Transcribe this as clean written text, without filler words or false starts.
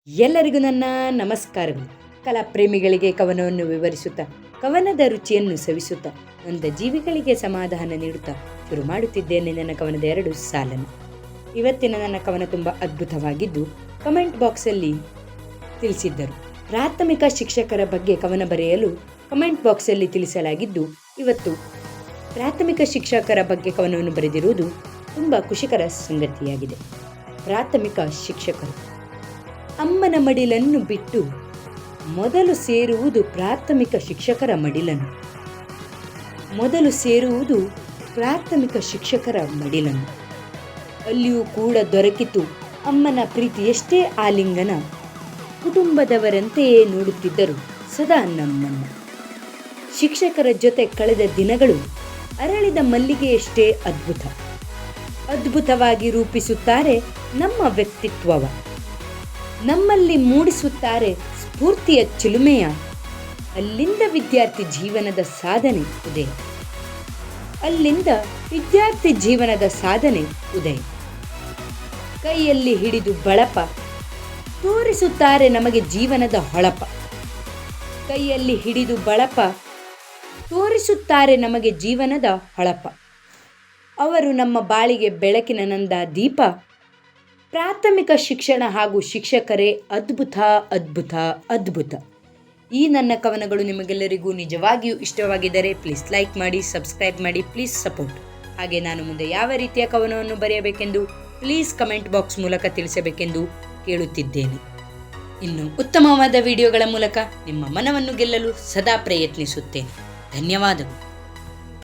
ಎಲ್ಲರಿಗೂ ನನ್ನ ನಮಸ್ಕಾರಗಳು. ಕಲಾ ಪ್ರೇಮಿಗಳಿಗೆ ಕವನವನ್ನು ವಿವರಿಸುತ್ತಾ, ಕವನದ ರುಚಿಯನ್ನು ಸವಿಸುತ್ತಾ, ನೊಂದ ಜೀವಿಗಳಿಗೆ ಸಮಾಧಾನ ನೀಡುತ್ತಾ ಶುರು ಮಾಡುತ್ತಿದ್ದೇನೆ ನನ್ನ ಕವನದ 2 ಸಾಲನ್ನು. ಇವತ್ತಿನ ನನ್ನ ಕವನ ತುಂಬ ಅದ್ಭುತವಾಗಿದ್ದು, ಕಮೆಂಟ್ ಬಾಕ್ಸಲ್ಲಿ ತಿಳಿಸಿದ್ದರು. ಪ್ರಾಥಮಿಕ ಶಿಕ್ಷಕರ ಬಗ್ಗೆ ಕವನ ಬರೆಯಲು ಕಮೆಂಟ್ ಬಾಕ್ಸಲ್ಲಿ ತಿಳಿಸಲಾಗಿದ್ದು, ಇವತ್ತು ಪ್ರಾಥಮಿಕ ಶಿಕ್ಷಕರ ಬಗ್ಗೆ ಕವನವನ್ನು ಬರೆದಿರುವುದು ತುಂಬ ಖುಷಿಕರ ಸಂಗತಿಯಾಗಿದೆ. ಪ್ರಾಥಮಿಕ ಶಿಕ್ಷಕರು ಅಮ್ಮನ ಮಡಿಲನ್ನು ಬಿಟ್ಟು ಮೊದಲು ಸೇರುವುದು ಪ್ರಾಥಮಿಕ ಶಿಕ್ಷಕರ ಮಡಿಲನ್ನು. ಮೊದಲು ಸೇರುವುದು ಪ್ರಾಥಮಿಕ ಶಿಕ್ಷಕರ ಮಡಿಲನ್ನು. ಅಲ್ಲಿಯೂ ಕೂಡ ದೊರಕಿತು ಅಮ್ಮನ ಪ್ರೀತಿ ಎಷ್ಟೇ ಆಲಿಂಗನ. ಕುಟುಂಬದವರಂತೆಯೇ ನೋಡುತ್ತಿದ್ದರು ಸದಾ ನಮ್ಮನ್ನು. ಶಿಕ್ಷಕರ ಜೊತೆ ಕಳೆದ ದಿನಗಳು ಅರಳಿದ ಮಲ್ಲಿಗೆಯಷ್ಟೇ ಅದ್ಭುತ. ಅದ್ಭುತವಾಗಿ ರೂಪಿಸುತ್ತಾರೆ ನಮ್ಮ ವ್ಯಕ್ತಿತ್ವವ. ನಮ್ಮಲ್ಲಿ ಮೂಡಿಸುತ್ತಾರೆ ಸ್ಫೂರ್ತಿಯ ಚಿಲುಮೆಯ. ಅಲ್ಲಿಂದ ವಿದ್ಯಾರ್ಥಿ ಜೀವನದ ಸಾಧನೆ ಉದಯ. ಅಲ್ಲಿಂದ ವಿದ್ಯಾರ್ಥಿ ಜೀವನದ ಸಾಧನೆ ಉದಯ. ಕೈಯಲ್ಲಿ ಹಿಡಿದು ಬಳಪ ತೋರಿಸುತ್ತಾರೆ ನಮಗೆ ಜೀವನದ ಹೊಳಪ. ಕೈಯಲ್ಲಿ ಹಿಡಿದು ಬಳಪ ತೋರಿಸುತ್ತಾರೆ ನಮಗೆ ಜೀವನದ ಹೊಳಪ. ಅವರು ನಮ್ಮ ಬಾಳಿಗೆ ಬೆಳಕಿನ ನಂದ ದೀಪ. ಪ್ರಾಥಮಿಕ ಶಿಕ್ಷಣ ಹಾಗೂ ಶಿಕ್ಷಕರೇ ಅದ್ಭುತ ಅದ್ಭುತ ಅದ್ಭುತ. ಈ ನನ್ನ ಕವನಗಳು ನಿಮಗೆಲ್ಲರಿಗೂ ನಿಜವಾಗಿಯೂ ಇಷ್ಟವಾಗಿದ್ದರೆ ಪ್ಲೀಸ್ ಲೈಕ್ ಮಾಡಿ, ಸಬ್ಸ್ಕ್ರೈಬ್ ಮಾಡಿ, ಪ್ಲೀಸ್ ಸಪೋರ್ಟ್. ಹಾಗೆ ನಾನು ಮುಂದೆ ಯಾವ ರೀತಿಯ ಕವನವನ್ನು ಬರೆಯಬೇಕೆಂದು ಪ್ಲೀಸ್ ಕಮೆಂಟ್ ಬಾಕ್ಸ್ ಮೂಲಕ ತಿಳಿಸಬೇಕೆಂದು ಕೇಳುತ್ತಿದ್ದೇನೆ. ಇನ್ನು ಉತ್ತಮವಾದ ವಿಡಿಯೋಗಳ ಮೂಲಕ ನಿಮ್ಮ ಮನವನ್ನು ಗೆಲ್ಲಲು ಸದಾ ಪ್ರಯತ್ನಿಸುತ್ತೇನೆ. ಧನ್ಯವಾದಗಳು.